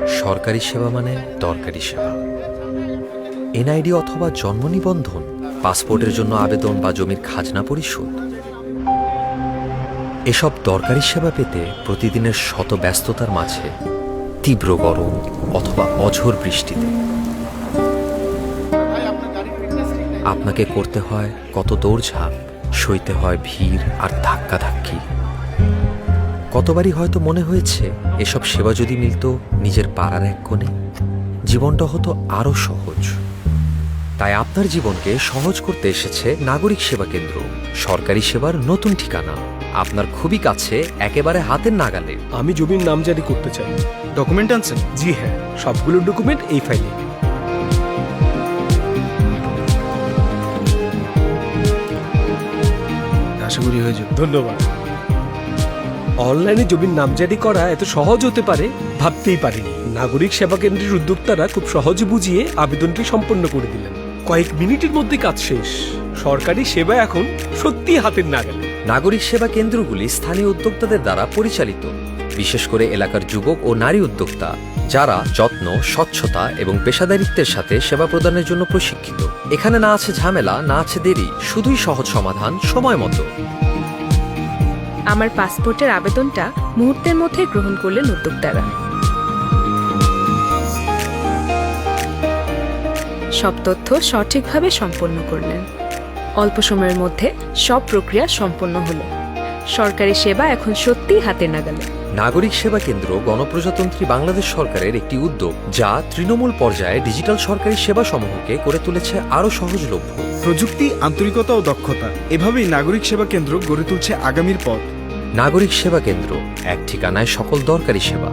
সরকারি সেবা মানে দরকারি সেবা। এনআইডি অথবা জন্ম নিবন্ধন, পাসপোর্টের জন্য আবেদন বা জমির খাজনা পরিশোধ, এসব দরকারি সেবা পেতে প্রতিদিনের শত ব্যস্ততার মাঝে, তীব্র গরম অথবা অঝোর বৃষ্টিতে আপনাকে করতে হয় কত দৌড়ঝাঁপ, সইতে হয় ভিড় আর ধাক্কাধাক্কি। কতবারই হয়তো মনে হয়েছে এসব সেবা যদি মিলত নিজের পাড়ার এক কোণে, জীবনটা হতো আরও সহজ। তাই আপনার জীবনকে সহজ করতে এসেছে নাগরিক সেবা কেন্দ্র, সরকারি সেবার নতুন ঠিকানা, আপনার খুবই কাছে, একেবারে হাতের নাগালে। আমি জমির নামজারি করতে চাই। ডকুমেন্ট আনছেন? জি হ্যাঁ, সবগুলো ডকুমেন্ট এই ফাইলে। আশা করি হয়ে যাবে। ধন্যবাদ। অনলাইনে জমির নামজারি করা এত সহজ হতে পারে ভাবতেই পারিনি। নাগরিক সেবা কেন্দ্রের উদ্যোক্তারা খুব সহজে বুঝিয়ে আবেদনটি সম্পন্ন করে দিলেন। কয়েক মিনিটের মধ্যে কাজ শেষ। সরকারি সেবা এখন সত্যি হাতের নাগালে। নাগরিক সেবা কেন্দ্রগুলি স্থানীয় উদ্যোক্তাদের দ্বারা পরিচালিত, বিশেষ করে এলাকার যুবক ও নারী উদ্যোক্তা, যারা যত্ন, স্বচ্ছতা এবং পেশাদারিত্বের সাথে সেবা প্রদানের জন্য প্রশিক্ষিত। এখানে না আছে ঝামেলা, না আছে দেরি, শুধুই সহজ সমাধান, সময় মতো। আমার পাসপোর্টের আবেদনটা মুহূর্তের মধ্যে গ্রহণ করলেন উদ্যোক্তারা। সব তথ্য সঠিকভাবে সম্পন্ন করলেন। অল্প সময়ের মধ্যে সব প্রক্রিয়া সম্পন্ন হলো। সরকারি সেবা এখন সত্যিই হাতের নাগালে। নাগরিক সেবা কেন্দ্র গণপ্রজাতন্ত্রী বাংলাদেশ সরকারের একটি উদ্যোগ, যা তৃণমূল পর্যায়ে ডিজিটাল সরকারি সেবা সমূহকে করে তুলেছে আরও সহজলভ্য। প্রযুক্তি, আন্তরিকতা ও দক্ষতা, এভাবেই নাগরিক সেবা কেন্দ্র গড়ে তুলছে আগামীর পথ। নাগরিক সেবা কেন্দ্র, এক ঠিকানায় সকল দরকারি সেবা।